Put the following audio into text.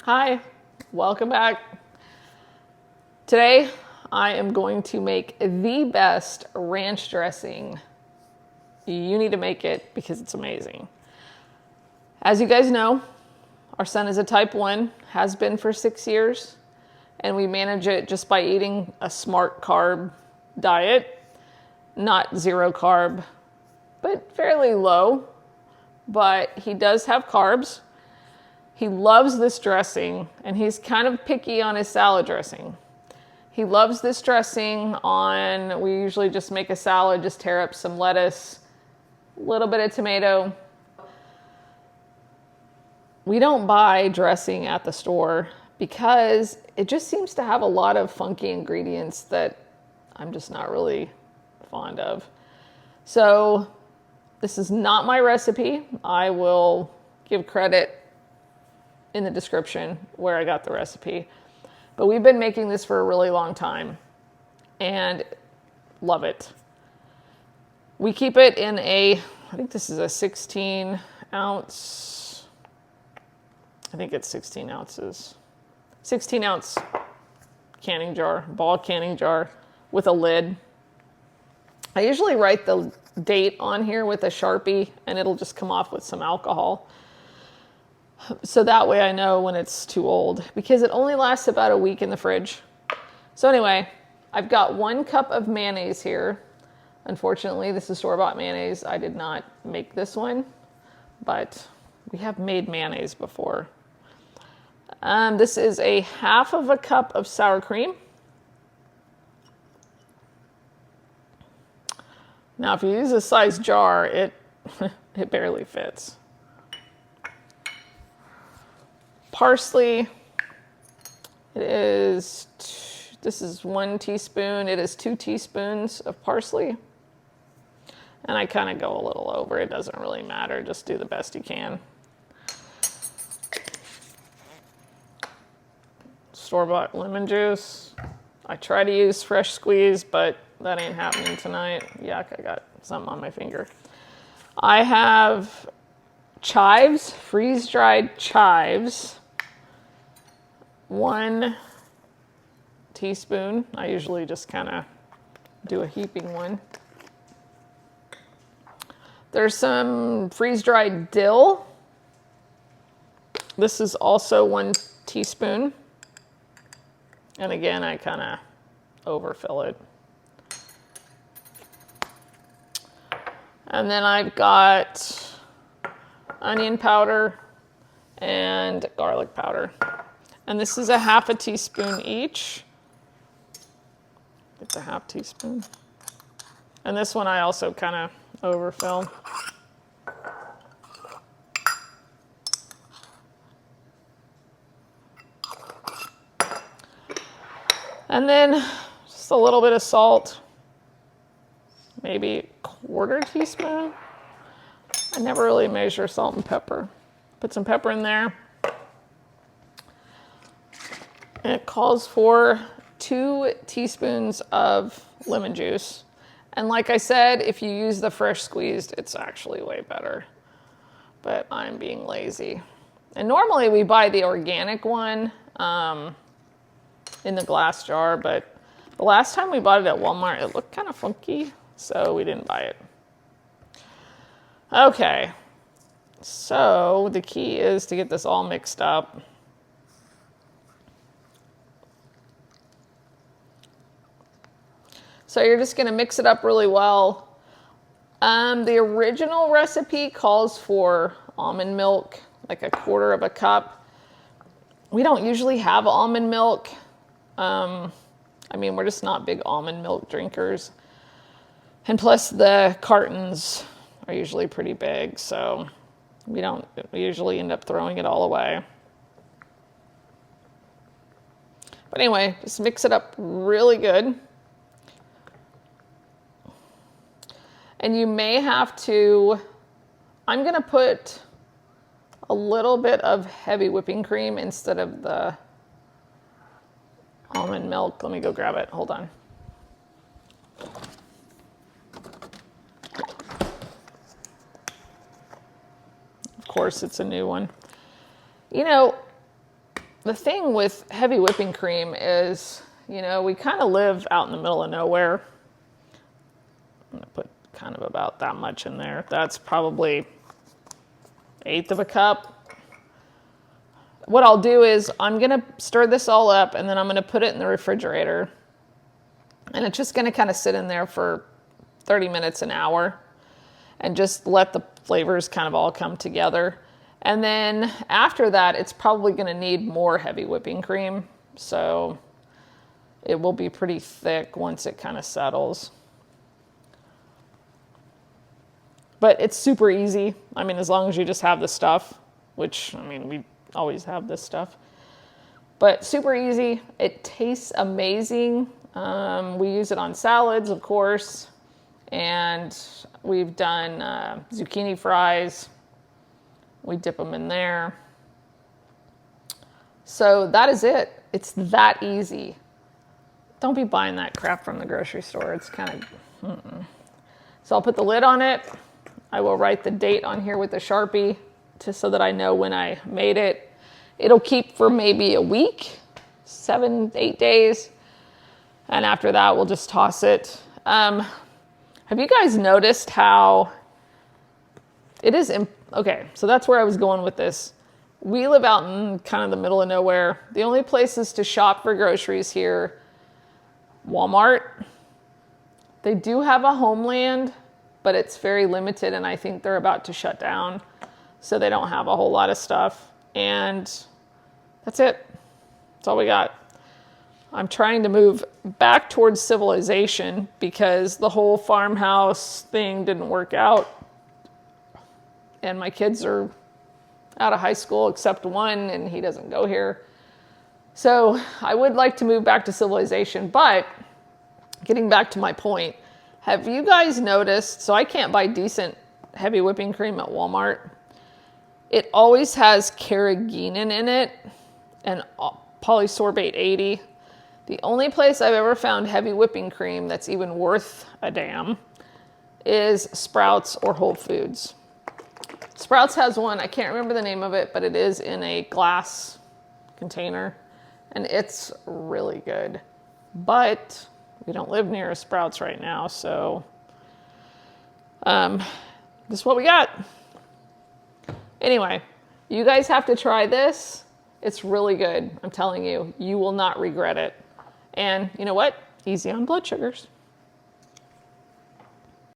Hi, welcome back. Today I am going to make the best ranch dressing. You need to make it because it's amazing. As you guys know, our son is a type 1, has been for 6 years, and we manage it just by eating a smart carb diet. Not zero carb, but fairly low. But he does have carbs. He loves this dressing, and he's kind of picky on his salad dressing. He loves this dressing on, we usually just make a salad, just tear up some lettuce, a little bit of tomato. We don't buy dressing at the store because it just seems to have a lot of funky ingredients that I'm just not really fond of. So this is not my recipe. I will give credit in the description where I got the recipe. But we've been making this for a really long time and love it. We keep it in I think this is a 16 ounce, I think it's 16 ounces. 16 ounce canning jar, ball canning jar with a lid. I usually write the date on here with a Sharpie and it'll just come off with some alcohol. So that way I know when it's too old because it only lasts about a week in the fridge. So anyway, I've got 1 cup of mayonnaise here. Unfortunately, this is store-bought mayonnaise. I did not make this one, but we have made mayonnaise before. This is a 1/2 cup of sour cream. Now, if you use a size jar, it barely fits. Parsley, this is 1 teaspoon. It is 2 teaspoons of parsley. And I kind of go a little over. It doesn't really matter. Just do the best you can. Store-bought lemon juice. I try to use fresh squeeze, but that ain't happening tonight. Yuck, I got something on my finger. I have chives, freeze-dried chives. 1 teaspoon. I usually just kind of do a heaping one. There's some freeze-dried dill. This is also 1 teaspoon. And again, I kind of overfill it. And then I've got onion powder and garlic powder. And this is a 1/2 teaspoon each. It's a 1/2 teaspoon. And this one I also kind of overfill. And then just a little bit of salt, maybe 1/4 teaspoon. I never really measure salt and pepper. Put some pepper in there. And it calls for 2 teaspoons of lemon juice. And like I said, if you use the fresh squeezed, it's actually way better. But I'm being lazy. And normally we buy the organic one in the glass jar, but the last time we bought it at Walmart, it looked kind of funky, so we didn't buy it. Okay, so the key is to get this all mixed up. So you're just going to mix it up really well. The original recipe calls for almond milk, like 1/4 cup. We don't usually have almond milk. I mean, we're just not big almond milk drinkers. And plus the cartons are usually pretty big, so we usually end up throwing it all away. But anyway, just mix it up really good. And you may have to, I'm going to put a little bit of heavy whipping cream instead of the almond milk. Let me go grab it. Hold on. Of course, it's a new one. You know, the thing with heavy whipping cream is, you know, we kind of live out in the middle of nowhere. I'm going to put kind of about that much in there. That's probably 1/8 of a cup. What I'll do is I'm going to stir this all up, and then I'm going to put it in the refrigerator. And it's just going to kind of sit in there for 30 minutes, an hour, and just let the flavors kind of all come together. And then after that, it's probably going to need more heavy whipping cream. So it will be pretty thick once it kind of settles. But it's super easy. I mean, as long as you just have the stuff, which, I mean, we always have this stuff. But super easy. It tastes amazing. We use it on salads, of course. And we've done zucchini fries. We dip them in there. So that is it. It's that easy. Don't be buying that crap from the grocery store. It's kind of, So I'll put the lid on it. I will write the date on here with a Sharpie just so that I know when I made it. It'll keep for maybe a week, 7, 8 days. And after that, we'll just toss it. Have you guys noticed how it is? Okay, so that's where I was going with this. We live out in kind of the middle of nowhere. The only places to shop for groceries here, Walmart. They do have a Homeland, but it's very limited, and I think they're about to shut down. So they don't have a whole lot of stuff. And that's it. That's all we got. I'm trying to move back towards civilization because the whole farmhouse thing didn't work out. And my kids are out of high school except one, and he doesn't go here. So I would like to move back to civilization, but getting back to my point, have you guys noticed, so I can't buy decent heavy whipping cream at Walmart. It always has carrageenan in it and polysorbate 80. The only place I've ever found heavy whipping cream that's even worth a damn is Sprouts or Whole Foods. Sprouts has one, I can't remember the name of it, but it is in a glass container, and it's really good. But we don't live near a Sprouts right now, so this is what we got. Anyway, you guys have to try this. It's really good. I'm telling you, you will not regret it. And you know what? Easy on blood sugars.